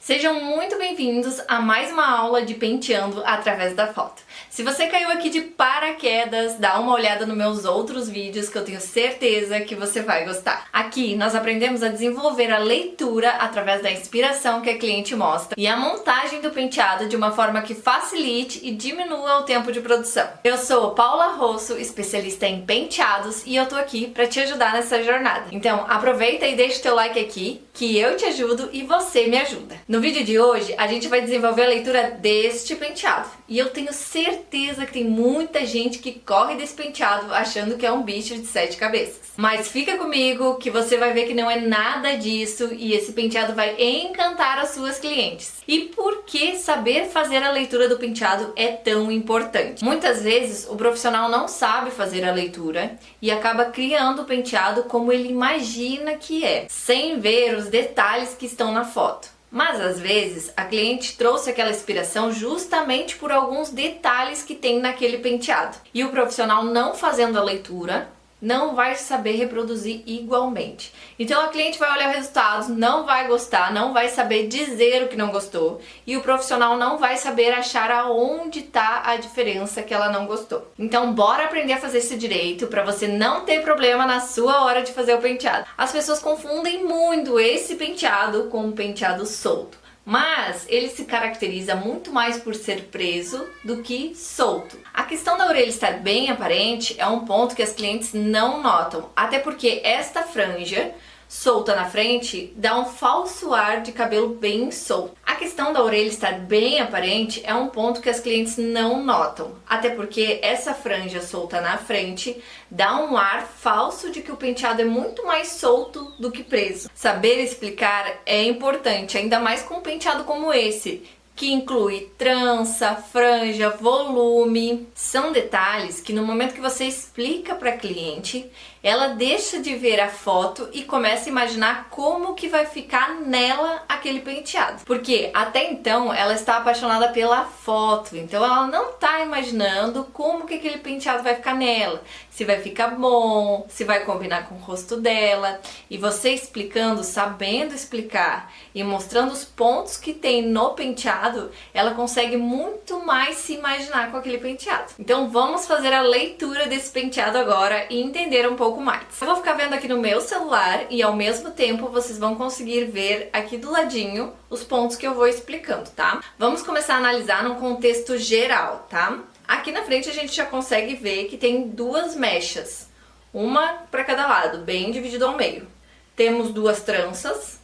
Sejam muito bem-vindos a mais uma aula de penteando através da foto. Se você caiu aqui de paraquedas, dá uma olhada nos meus outros vídeos que eu tenho certeza que você vai gostar. Aqui nós aprendemos a desenvolver a leitura através da inspiração que a cliente mostra e a montagem do penteado de uma forma que facilite e diminua o tempo de produção. Eu sou Paula Rosso, especialista em penteados, e eu tô aqui para te ajudar nessa jornada. Então aproveita e deixa o teu like aqui, que eu te ajudo e você me ajuda. No vídeo de hoje a gente vai desenvolver a leitura deste penteado. E eu tenho certeza que tem muita gente que corre desse penteado achando que é um bicho de 7 cabeças. Mas fica comigo que você vai ver que não é nada disso e esse penteado vai encantar as suas clientes. E por que saber fazer a leitura do penteado é tão importante? Muitas vezes o profissional não sabe fazer a leitura e acaba criando o penteado como ele imagina que é, sem ver os detalhes que estão na foto. Mas às vezes a cliente trouxe aquela inspiração justamente por alguns detalhes que tem naquele penteado. E o profissional não fazendo a leitura não vai saber reproduzir igualmente. Então a cliente vai olhar o resultado, não vai gostar, não vai saber dizer o que não gostou e o profissional não vai saber achar aonde está a diferença que ela não gostou. Então bora aprender a fazer isso direito para você não ter problema na sua hora de fazer o penteado. As pessoas confundem muito esse penteado com um penteado solto. Mas ele se caracteriza muito mais por ser preso do que solto. A questão da orelha estar bem aparente é um ponto que as clientes não notam, até porque esta franja solta na frente dá um falso ar de cabelo bem solto. A questão da orelha estar bem aparente é um ponto que as clientes não notam, até porque essa franja solta na frente dá um ar falso de que o penteado é muito mais solto do que preso. Saber explicar é importante, ainda mais com um penteado como esse, que inclui trança, franja, volume. São detalhes que no momento que você explica para a cliente, ela deixa de ver a foto e começa a imaginar como que vai ficar nela aquele penteado. Porque até então ela está apaixonada pela foto, então ela não está imaginando como que aquele penteado vai ficar nela. Se vai ficar bom, se vai combinar com o rosto dela. E você explicando, sabendo explicar e mostrando os pontos que tem no penteado, ela consegue muito mais se imaginar com aquele penteado. Então vamos fazer a leitura desse penteado agora e entender um pouco mais. Eu vou ficar vendo aqui no meu celular e ao mesmo tempo vocês vão conseguir ver aqui do ladinho os pontos que eu vou explicando, tá? Vamos começar a analisar num contexto geral, tá? Aqui na frente a gente já consegue ver que tem duas mechas, uma para cada lado, bem dividido ao meio. Temos duas tranças,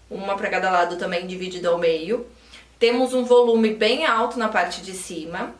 uma para cada lado também dividida ao meio. Temos um volume bem alto na parte de cima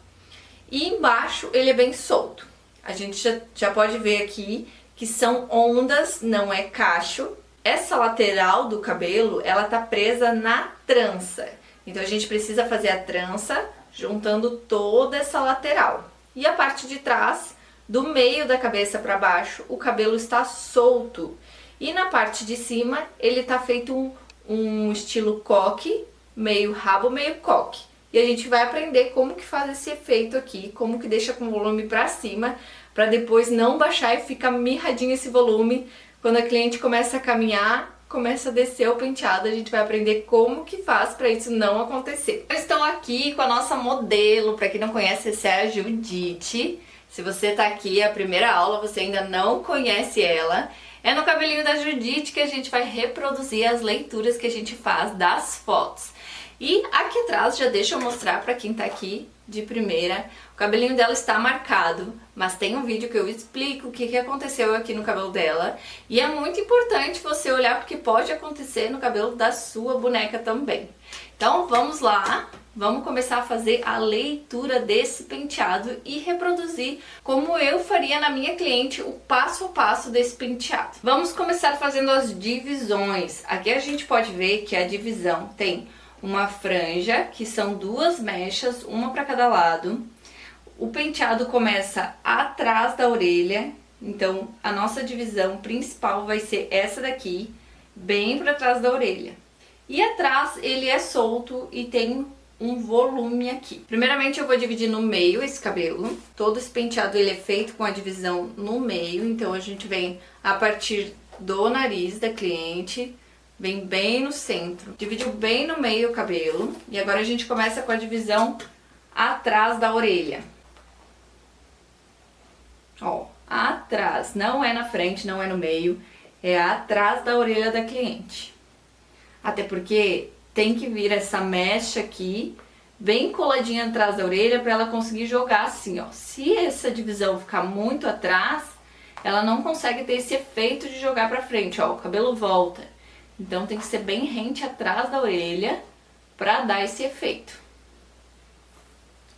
e embaixo ele é bem solto. A gente já pode ver aqui que são ondas, não é cacho. Essa lateral do cabelo, ela tá presa na trança. Então a gente precisa fazer a trança juntando toda essa lateral. E a parte de trás, do meio da cabeça para baixo, o cabelo está solto. E na parte de cima, ele tá feito um estilo coque, meio rabo, meio coque. E a gente vai aprender como que faz esse efeito aqui, como que deixa com o volume para cima, para depois não baixar e ficar mirradinho esse volume. Quando a cliente começa a caminhar, começa a descer o penteado, a gente vai aprender como que faz para isso não acontecer. Eu estou aqui com a nossa modelo, para quem não conhece, essa é a Judite. Se você tá aqui, é a primeira aula, você ainda não conhece ela. É no cabelinho da Judite que a gente vai reproduzir as leituras que a gente faz das fotos. E aqui atrás, já deixa eu mostrar para quem tá aqui de primeira, o cabelinho dela está marcado, mas tem um vídeo que eu explico o que aconteceu aqui no cabelo dela. E é muito importante você olhar porque pode acontecer no cabelo da sua boneca também. Então vamos lá, vamos começar a fazer a leitura desse penteado e reproduzir como eu faria na minha cliente o passo a passo desse penteado. Vamos começar fazendo as divisões. Aqui a gente pode ver que a divisão tem uma franja, que são duas mechas, uma para cada lado. O penteado começa atrás da orelha, então a nossa divisão principal vai ser essa daqui, bem para trás da orelha. E atrás ele é solto e tem um volume aqui. Primeiramente eu vou dividir no meio esse cabelo. Todo esse penteado ele é feito com a divisão no meio, então a gente vem a partir do nariz da cliente, Vem bem no centro. Dividiu bem no meio o cabelo. E agora a gente começa com a divisão atrás da orelha. Ó, atrás. Não é na frente, não é no meio. É atrás da orelha da cliente. Até porque tem que vir essa mecha aqui, bem coladinha atrás da orelha, para ela conseguir jogar assim, ó. Se essa divisão ficar muito atrás, ela não consegue ter esse efeito de jogar pra frente, ó. O cabelo volta. Então tem que ser bem rente atrás da orelha pra dar esse efeito.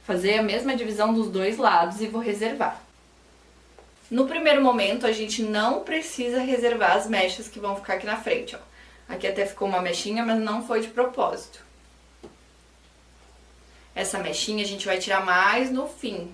Fazer a mesma divisão dos dois lados e vou reservar. No primeiro momento, a gente não precisa reservar as mechas que vão ficar aqui na frente, ó. Aqui até ficou uma mechinha, mas não foi de propósito. Essa mechinha a gente vai tirar mais no fim.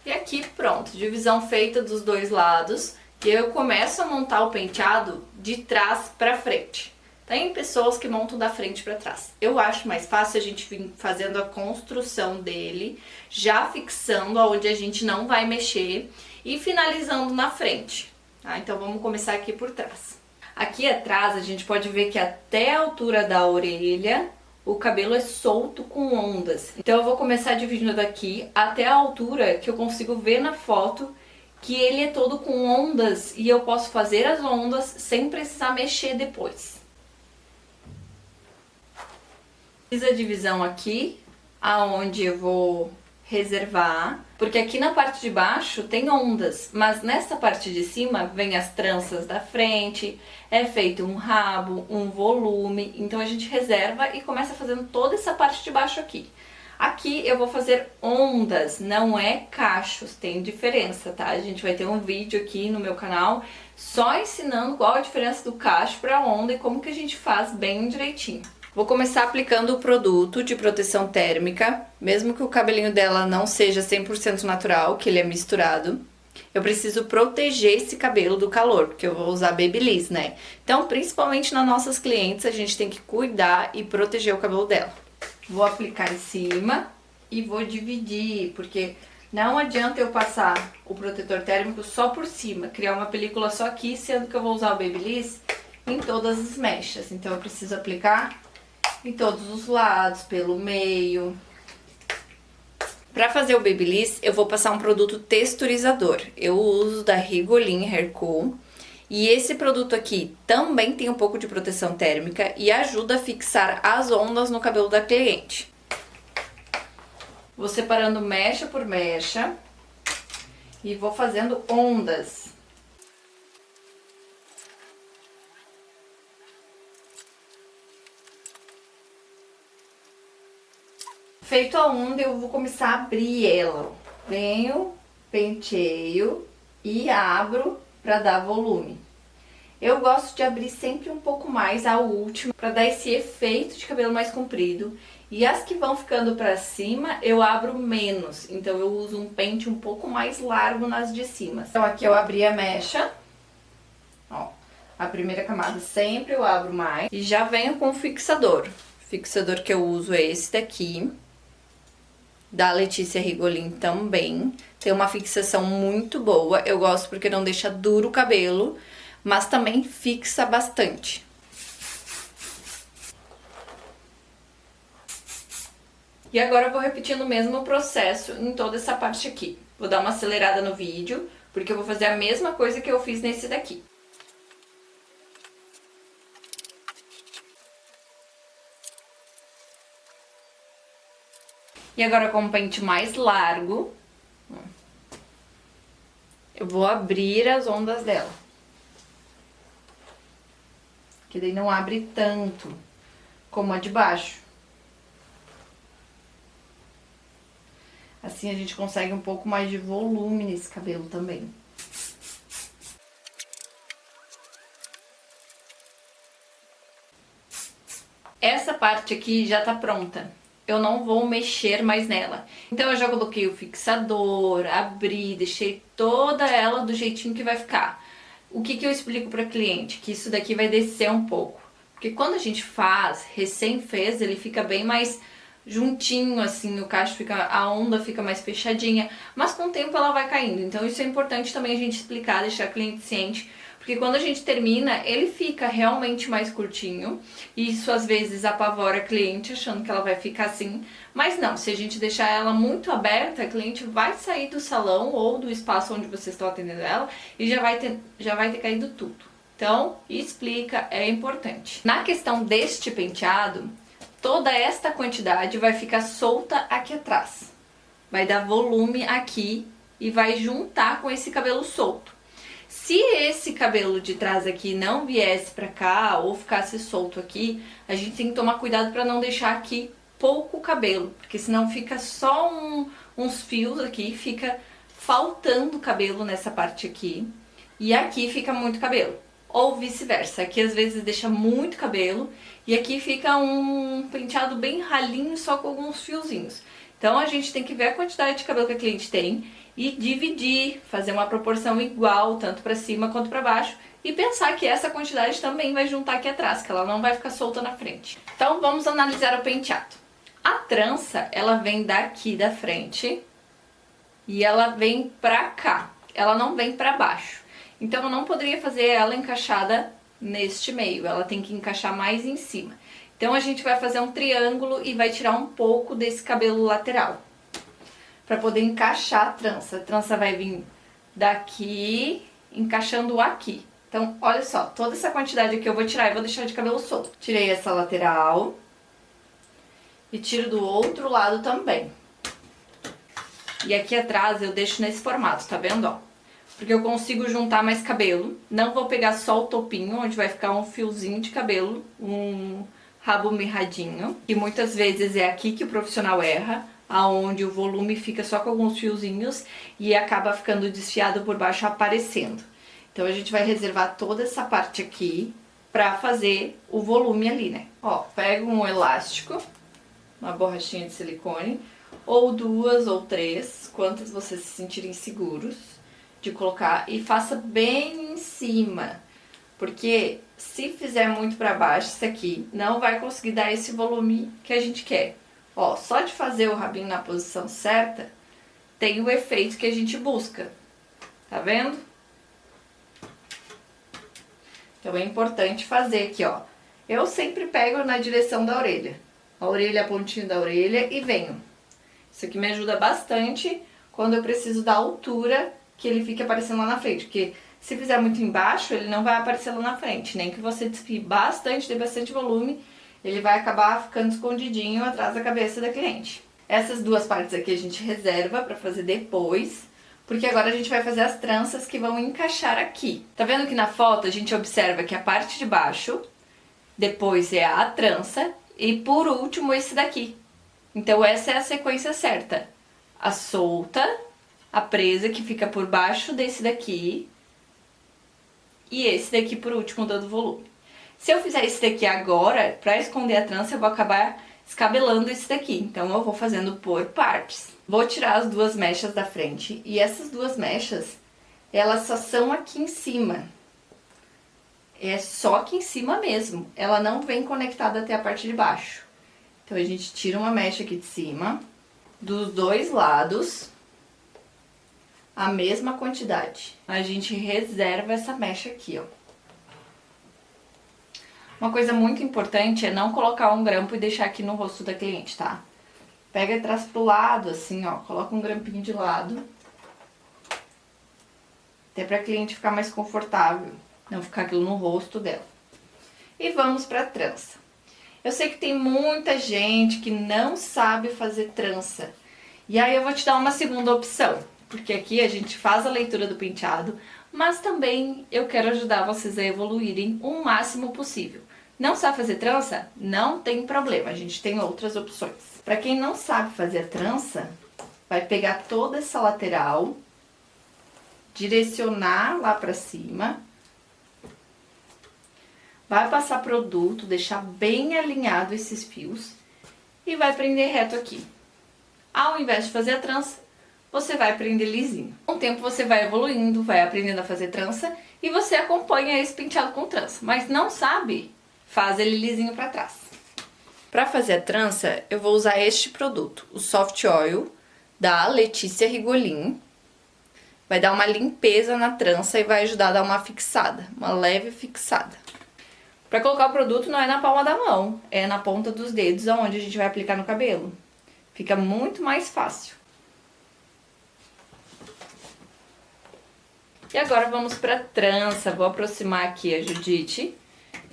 E aqui, pronto, divisão feita dos dois lados. E eu começo a montar o penteado de trás pra frente. Tem pessoas que montam da frente pra trás. Eu acho mais fácil a gente vir fazendo a construção dele, já fixando aonde a gente não vai mexer e finalizando na frente. Tá? Então vamos começar aqui por trás. Aqui atrás a gente pode ver que até a altura da orelha o cabelo é solto com ondas. Então eu vou começar dividindo daqui até a altura que eu consigo ver na foto que ele é todo com ondas e eu posso fazer as ondas sem precisar mexer depois. Fiz a divisão aqui, aonde eu vou reservar, porque aqui na parte de baixo tem ondas, mas nessa parte de cima vem as tranças da frente, é feito um rabo, um volume, então a gente reserva e começa fazendo toda essa parte de baixo aqui. Aqui eu vou fazer ondas, não é cachos, tem diferença, tá? A gente vai ter um vídeo aqui no meu canal só ensinando qual a diferença do cacho para onda e como que a gente faz bem direitinho. Vou começar aplicando o produto de proteção térmica, mesmo que o cabelinho dela não seja 100% natural, que ele é misturado. Eu preciso proteger esse cabelo do calor, porque eu vou usar Babyliss, né? Então, principalmente nas nossas clientes, a gente tem que cuidar e proteger o cabelo dela. Vou aplicar em cima e vou dividir, porque não adianta eu passar o protetor térmico só por cima, criar uma película só aqui, sendo que eu vou usar o Babyliss em todas as mechas. Então eu preciso aplicar em todos os lados, pelo meio. Para fazer o Babyliss, eu vou passar um produto texturizador. Eu uso da Rigolin Hair Co. E esse produto aqui também tem um pouco de proteção térmica e ajuda a fixar as ondas no cabelo da cliente. Vou separando mecha por mecha e vou fazendo ondas. Feito a onda, eu vou começar a abrir ela. Venho, penteio e abro para dar volume. Eu gosto de abrir sempre um pouco mais a última para dar esse efeito de cabelo mais comprido. E as que vão ficando para cima, eu abro menos. Então eu uso um pente um pouco mais largo nas de cima. Então aqui eu abri a mecha. Ó, a primeira camada sempre eu abro mais. E já venho com o fixador. O fixador que eu uso é esse daqui. Da Letícia Rigolin também. Tem uma fixação muito boa. Eu gosto porque não deixa duro o cabelo, mas também fixa bastante. E agora eu vou repetindo o mesmo processo em toda essa parte aqui. Vou dar uma acelerada no vídeo, porque eu vou fazer a mesma coisa que eu fiz nesse daqui. E agora com um pente mais largo, eu vou abrir as ondas dela. Que daí não abre tanto como a de baixo. Assim a gente consegue um pouco mais de volume nesse cabelo também. Essa parte aqui já tá pronta. Eu não vou mexer mais nela. Então eu já coloquei o fixador, abri, deixei toda ela do jeitinho que vai ficar. O que eu explico para cliente? Que isso daqui vai descer um pouco. Porque quando a gente faz, recém fez, ele fica bem mais juntinho, assim, o cacho fica, a onda fica mais fechadinha, mas com o tempo ela vai caindo. Então isso é importante também a gente explicar, deixar a cliente ciente, Porque quando a gente termina, ele fica realmente mais curtinho. E isso às vezes apavora a cliente achando que ela vai ficar assim. Mas não, se a gente deixar ela muito aberta, a cliente vai sair do salão ou do espaço onde vocês estão atendendo ela e já vai ter caído tudo. Então, explica, é importante. Na questão deste penteado, toda esta quantidade vai ficar solta aqui atrás. Vai dar volume aqui e vai juntar com esse cabelo solto. Se esse cabelo de trás aqui não viesse pra cá ou ficasse solto aqui, a gente tem que tomar cuidado para não deixar aqui pouco cabelo, porque senão fica só uns fios aqui, fica faltando cabelo nessa parte aqui e aqui fica muito cabelo. Ou vice-versa, aqui às vezes deixa muito cabelo e aqui fica um penteado bem ralinho só com alguns fiozinhos. Então a gente tem que ver a quantidade de cabelo que a cliente tem e dividir, fazer uma proporção igual, tanto para cima quanto para baixo, e pensar que essa quantidade também vai juntar aqui atrás, que ela não vai ficar solta na frente. Então vamos analisar o penteado. A trança, ela vem daqui da frente e ela vem pra cá, ela não vem pra baixo. Então eu não poderia fazer ela encaixada neste meio, ela tem que encaixar mais em cima. Então a gente vai fazer um triângulo e vai tirar um pouco desse cabelo lateral, para poder encaixar a trança. A trança vai vir daqui, encaixando aqui. Então, olha só, toda essa quantidade aqui eu vou tirar e vou deixar de cabelo solto. Tirei essa lateral e tiro do outro lado também. E aqui atrás eu deixo nesse formato, tá vendo, ó? Porque eu consigo juntar mais cabelo. Não vou pegar só o topinho, onde vai ficar um fiozinho de cabelo, um rabo mirradinho. E muitas vezes é aqui que o profissional erra, aonde o volume fica só com alguns fiozinhos e acaba ficando desfiado por baixo aparecendo. Então a gente vai reservar toda essa parte aqui pra fazer o volume ali, né? Ó, pego um elástico, uma borrachinha de silicone, ou 2 ou 3, quantas vocês se sentirem seguros de colocar, e faça bem em cima, porque se fizer muito pra baixo, isso aqui não vai conseguir dar esse volume que a gente quer. Ó, só de fazer o rabinho na posição certa, tem o efeito que a gente busca. Tá vendo? Então é importante fazer aqui, ó. Eu sempre pego na direção da orelha. A orelha, a pontinha da orelha e venho. Isso aqui me ajuda bastante quando eu preciso da altura que ele fique aparecendo lá na frente. Porque se fizer muito embaixo, ele não vai aparecer lá na frente. Nem que você desfie bastante, dê bastante volume, ele vai acabar ficando escondidinho atrás da cabeça da cliente. Essas duas partes aqui a gente reserva pra fazer depois, porque agora a gente vai fazer as tranças que vão encaixar aqui. Tá vendo que na foto a gente observa que a parte de baixo, depois é a trança e por último esse daqui. Então essa é a sequência certa. A solta, a presa que fica por baixo desse daqui e esse daqui por último dando volume. Se eu fizer esse daqui agora, pra esconder a trança, eu vou acabar escabelando esse daqui. Então eu vou fazendo por partes. Vou tirar as duas mechas da frente. E essas duas mechas, elas só são aqui em cima. É só aqui em cima mesmo. Ela não vem conectada até a parte de baixo. Então a gente tira uma mecha aqui de cima. Dos dois lados, a mesma quantidade. A gente reserva essa mecha aqui, ó. Uma coisa muito importante é não colocar um grampo e deixar aqui no rosto da cliente, tá? Pega e traz pro lado, assim, ó. Coloca um grampinho de lado. Até pra cliente ficar mais confortável. Não ficar aquilo no rosto dela. E vamos pra trança. Eu sei que tem muita gente que não sabe fazer trança. E aí eu vou te dar uma segunda opção. Porque aqui a gente faz a leitura do penteado, mas também eu quero ajudar vocês a evoluírem o máximo possível. Não sabe fazer trança? Não tem problema, a gente tem outras opções. Para quem não sabe fazer trança, vai pegar toda essa lateral, direcionar lá pra cima, vai passar produto, deixar bem alinhado esses fios e vai prender reto aqui. Ao invés de fazer a trança, você vai prender lisinho. Com o tempo você vai evoluindo, vai aprendendo a fazer trança e você acompanha esse penteado com trança. Mas não sabe, faz ele lisinho pra trás. Pra fazer a trança, eu vou usar este produto, o Soft Oil da Letícia Rigolin. Vai dar uma limpeza na trança e vai ajudar a dar uma fixada, uma leve fixada. Pra colocar o produto não é na palma da mão, é na ponta dos dedos, onde a gente vai aplicar no cabelo. Fica muito mais fácil. E agora vamos pra trança. Vou aproximar aqui a Judite,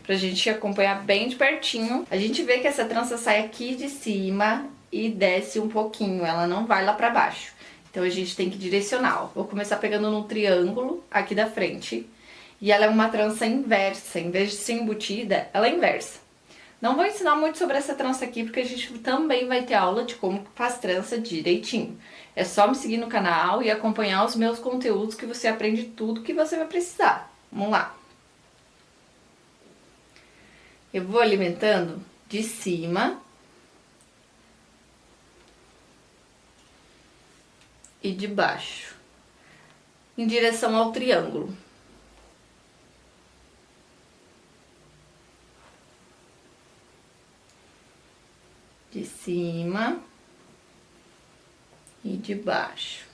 pra gente acompanhar bem de pertinho. A gente vê que essa trança sai aqui de cima e desce um pouquinho, ela não vai lá pra baixo. Então a gente tem que direcionar, ó. Vou começar pegando no triângulo aqui da frente. E ela é uma trança inversa, em vez de ser embutida, ela é inversa. Não vou ensinar muito sobre essa trança aqui, porque a gente também vai ter aula de como faz trança direitinho. É só me seguir no canal e acompanhar os meus conteúdos que você aprende tudo que você vai precisar. Vamos lá. Eu vou alimentando de cima e de baixo, em direção ao triângulo. De cima e de baixo.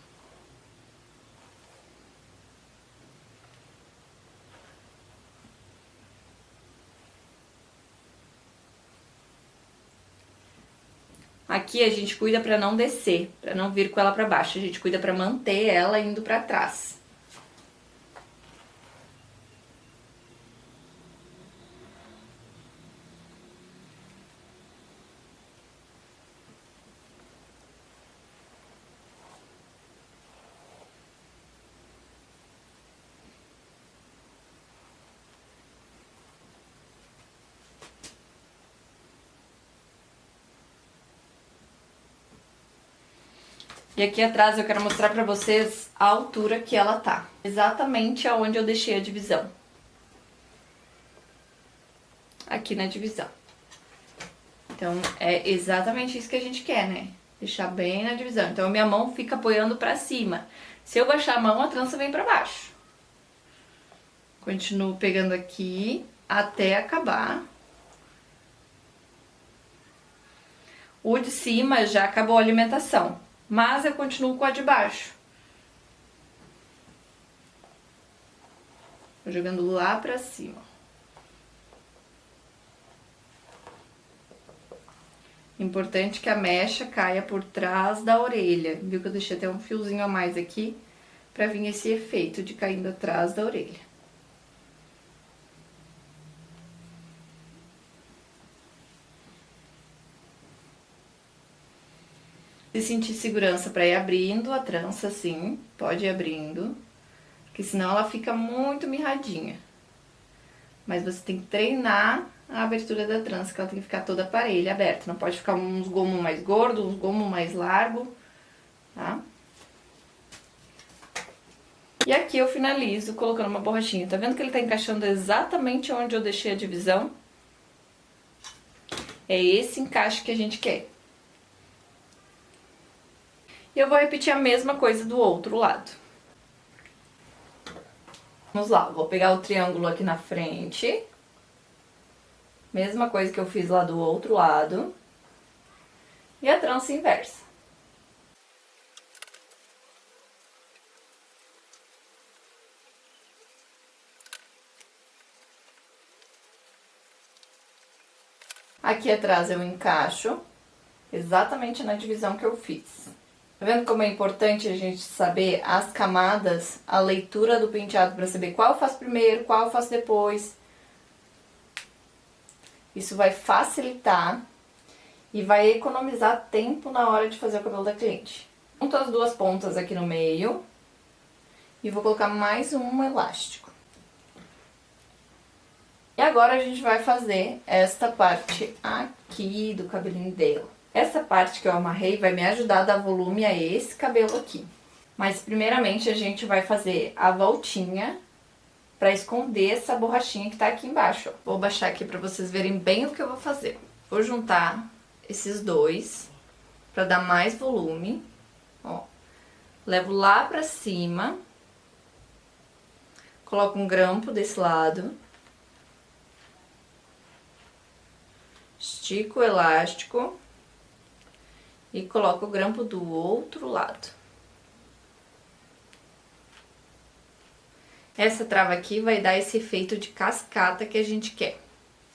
Aqui a gente cuida pra não descer, pra não vir com ela pra baixo. A gente cuida pra manter ela indo pra trás. E aqui atrás eu quero mostrar pra vocês a altura que ela tá. Exatamente aonde eu deixei a divisão. Aqui na divisão. Então, é exatamente isso que a gente quer, né? Deixar bem na divisão. Então, a minha mão fica apoiando pra cima. Se eu baixar a mão, a trança vem pra baixo. Continuo pegando aqui até acabar. O de cima já acabou a alimentação. Mas eu continuo com a de baixo. Vou jogando lá pra cima. Importante que a mecha caia por trás da orelha. Viu que eu deixei até um fiozinho a mais aqui pra vir esse efeito de caindo atrás da orelha. Se sentir segurança pra ir abrindo a trança assim, pode ir abrindo, porque senão ela fica muito mirradinha. Mas você tem que treinar a abertura da trança, que ela tem que ficar toda parelha, aberta. Não pode ficar uns gomos mais gordos, uns gomos mais largos, tá? E aqui eu finalizo colocando uma borrachinha. Tá vendo que ele tá encaixando exatamente onde eu deixei a divisão? É esse encaixe que a gente quer. E eu vou repetir a mesma coisa do outro lado. Vamos lá, vou pegar o triângulo aqui na frente. Mesma coisa que eu fiz lá do outro lado. E a trança inversa. Aqui atrás eu encaixo exatamente na divisão que eu fiz. Tá vendo como é importante a gente saber as camadas, a leitura do penteado para saber qual eu faço primeiro, qual eu faço depois. Isso vai facilitar e vai economizar tempo na hora de fazer o cabelo da cliente. Junto as duas pontas aqui no meio e vou colocar mais um elástico. E agora a gente vai fazer esta parte aqui do cabelinho dela. Essa parte que eu amarrei vai me ajudar a dar volume a esse cabelo aqui. Mas primeiramente a gente vai fazer a voltinha pra esconder essa borrachinha que tá aqui embaixo, ó. Vou baixar aqui pra vocês verem bem o que eu vou fazer. Vou juntar esses dois pra dar mais volume, ó. Levo lá pra cima, coloco um grampo desse lado, estico o elástico e coloco o grampo do outro lado. Essa trava aqui vai dar esse efeito de cascata que a gente quer.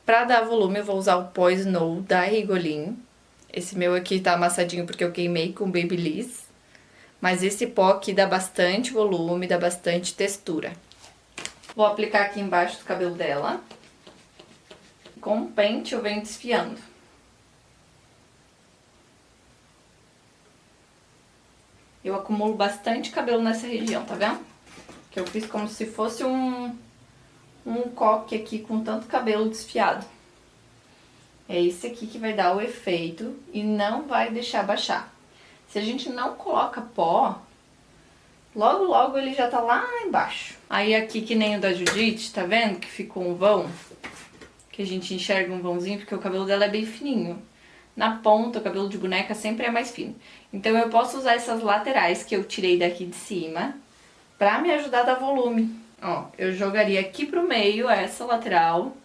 Pra dar volume, eu vou usar o pó Snow da Regolin. Esse meu aqui tá amassadinho porque eu queimei com Babyliss. Mas esse pó aqui dá bastante volume, dá bastante textura. Vou aplicar aqui embaixo do cabelo dela. Com o pente eu venho desfiando. Eu acumulo bastante cabelo nessa região, tá vendo? Que eu fiz como se fosse um coque aqui com tanto cabelo desfiado. É esse aqui que vai dar o efeito e não vai deixar baixar. Se a gente não coloca pó, logo logo ele já tá lá embaixo. Aí aqui que nem o da Judite, tá vendo? Que ficou um vão. Que a gente enxerga um vãozinho porque o cabelo dela é bem fininho. Na ponta, o cabelo de boneca sempre é mais fino. Então eu posso usar essas laterais que eu tirei daqui de cima pra me ajudar a dar volume. Ó, eu jogaria aqui pro meio essa lateral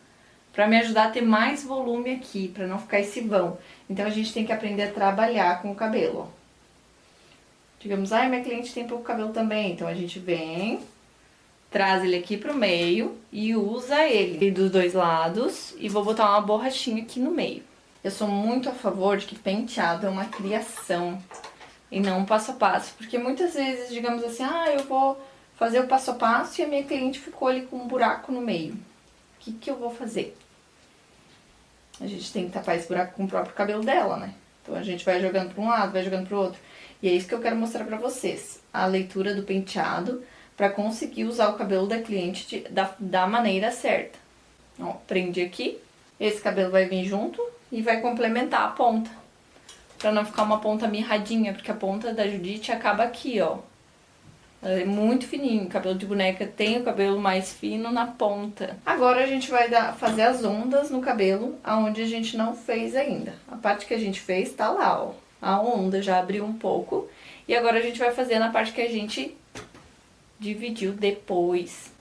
pra me ajudar a ter mais volume aqui, pra não ficar esse vão. Então a gente tem que aprender a trabalhar com o cabelo, ó. Digamos, minha cliente tem pouco cabelo também, então a gente vem, traz ele aqui pro meio e usa ele dos dois lados e vou botar uma borrachinha aqui no meio. Eu sou muito a favor de que penteado é uma criação e não um passo a passo, porque muitas vezes, digamos assim, eu vou fazer o passo a passo e a minha cliente ficou ali com um buraco no meio. O que que eu vou fazer? A gente tem que tapar esse buraco com o próprio cabelo dela, né? Então a gente vai jogando para um lado, vai jogando para o outro. E é isso que eu quero mostrar pra vocês, a leitura do penteado pra conseguir usar o cabelo da cliente da maneira certa. Ó, prendi aqui, esse cabelo vai vir junto e vai complementar a ponta, pra não ficar uma ponta mirradinha, porque a ponta da Judite acaba aqui, ó. Ela é muito fininho, o cabelo de boneca tem o cabelo mais fino na ponta. Agora a gente vai fazer as ondas no cabelo, aonde a gente não fez ainda. A parte que a gente fez tá lá, ó. A onda já abriu um pouco. E agora a gente vai fazer na parte que a gente dividiu depois.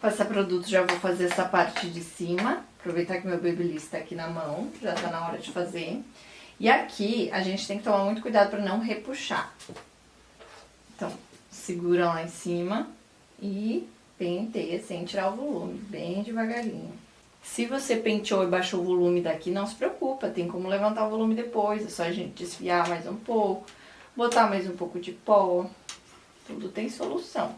Passar produto, já vou fazer essa parte de cima. Aproveitar que meu Babyliss tá aqui na mão, já tá na hora de fazer. E aqui a gente tem que tomar muito cuidado pra não repuxar. Então, segura lá em cima e penteia sem tirar o volume, bem devagarinho. Se você penteou e baixou o volume daqui, não se preocupa, tem como levantar o volume depois. É só a gente desfiar mais um pouco, botar mais um pouco de pó, tudo tem solução.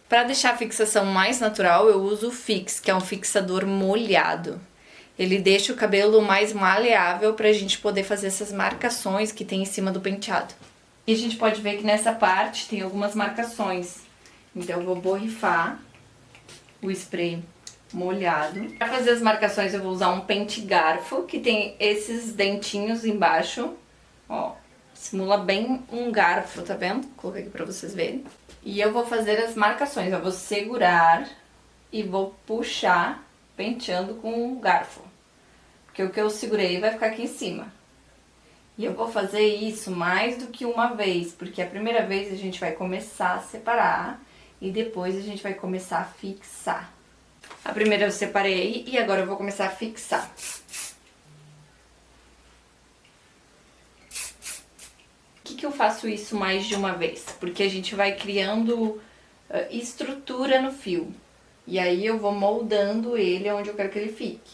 Para deixar a fixação mais natural, eu uso o Fix, que é um fixador molhado. Ele deixa o cabelo mais maleável pra gente poder fazer essas marcações que tem em cima do penteado. E a gente pode ver que nessa parte tem algumas marcações. Então eu vou borrifar o spray molhado. Para fazer as marcações eu vou usar um pente garfo, que tem esses dentinhos embaixo. Ó, simula bem um garfo, tá vendo? Vou colocar aqui pra vocês verem. E eu vou fazer as marcações, eu vou segurar e vou puxar penteando com o garfo. Porque o que eu segurei vai ficar aqui em cima. E eu vou fazer isso mais do que uma vez, porque a primeira vez a gente vai começar a separar e depois a gente vai começar a fixar. A primeira eu separei e agora eu vou começar a fixar. Por que eu faço isso mais de uma vez? Porque a gente vai criando estrutura no fio. E aí eu vou moldando ele onde eu quero que ele fique.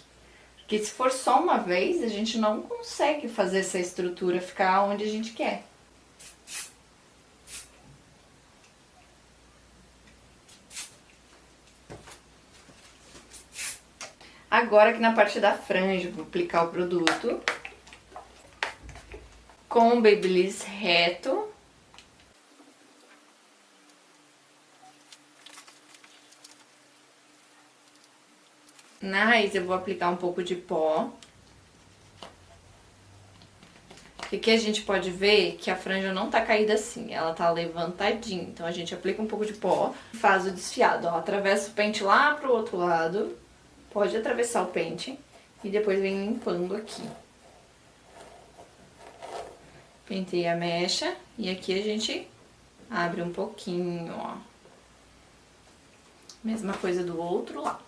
Porque se for só uma vez, a gente não consegue fazer essa estrutura ficar onde a gente quer. Agora aqui na parte da franja, vou aplicar o produto com o Babyliss reto. Na raiz eu vou aplicar um pouco de pó. Aqui a gente pode ver que a franja não tá caída assim, ela tá levantadinha. Então a gente aplica um pouco de pó, faz o desfiado, ó, atravessa o pente lá pro outro lado, pode atravessar o pente e depois vem limpando aqui. Pentei a mecha e aqui a gente abre um pouquinho, ó. Mesma coisa do outro lado.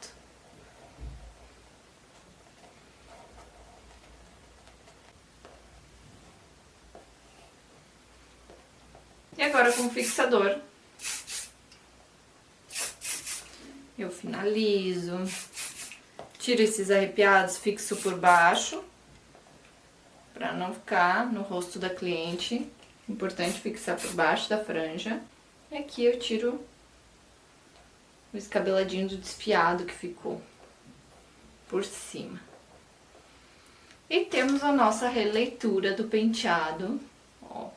E agora com o fixador, eu finalizo, tiro esses arrepiados, fixo por baixo, pra não ficar no rosto da cliente. Importante fixar por baixo da franja. E aqui eu tiro o escabeladinho do desfiado que ficou por cima. E temos a nossa releitura do penteado, ó.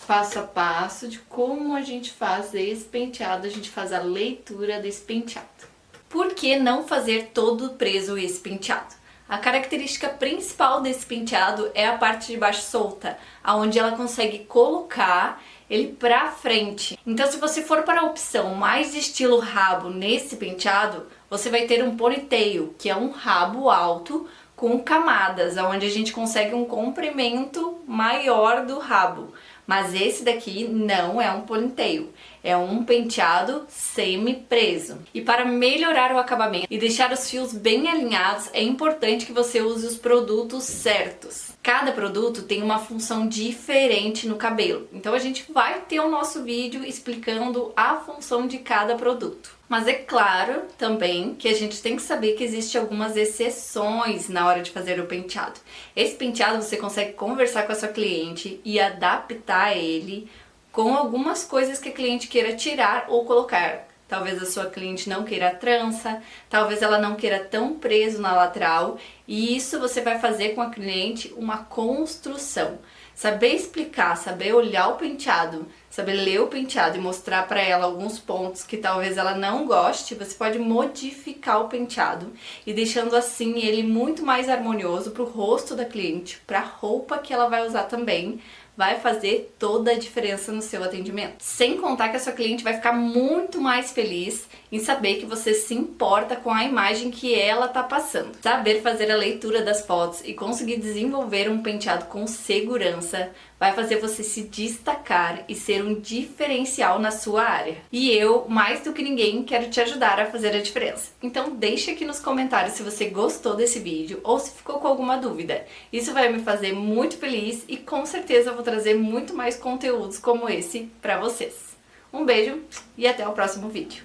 Passo a passo de como a gente faz esse penteado, a gente faz a leitura desse penteado. Por que não fazer todo preso esse penteado? A característica principal desse penteado é a parte de baixo solta, aonde ela consegue colocar ele pra frente. Então, se você for para a opção mais de estilo rabo nesse penteado, você vai ter um ponytail, que é um rabo alto com camadas, onde a gente consegue um comprimento maior do rabo. Mas esse daqui não é um ponytail, é um penteado semi-preso. E para melhorar o acabamento e deixar os fios bem alinhados, é importante que você use os produtos certos. Cada produto tem uma função diferente no cabelo, então a gente vai ter o nosso vídeo explicando a função de cada produto. Mas é claro também que a gente tem que saber que existem algumas exceções na hora de fazer o penteado. Esse penteado você consegue conversar com a sua cliente e adaptar ele com algumas coisas que a cliente queira tirar ou colocar. Talvez a sua cliente não queira trança, talvez ela não queira tão preso na lateral, e isso você vai fazer com a cliente uma construção. Saber explicar, saber olhar o penteado, saber ler o penteado e mostrar para ela alguns pontos que talvez ela não goste, você pode modificar o penteado e deixando assim ele muito mais harmonioso para o rosto da cliente, para a roupa que ela vai usar também. Vai fazer toda a diferença no seu atendimento. Sem contar que a sua cliente vai ficar muito mais feliz em saber que você se importa com a imagem que ela tá passando. Saber fazer a leitura das fotos e conseguir desenvolver um penteado com segurança vai fazer você se destacar e ser um diferencial na sua área. E eu, mais do que ninguém, quero te ajudar a fazer a diferença. Então deixa aqui nos comentários se você gostou desse vídeo ou se ficou com alguma dúvida. Isso vai me fazer muito feliz e com certeza eu vou trazer muito mais conteúdos como esse pra vocês. Um beijo e até o próximo vídeo.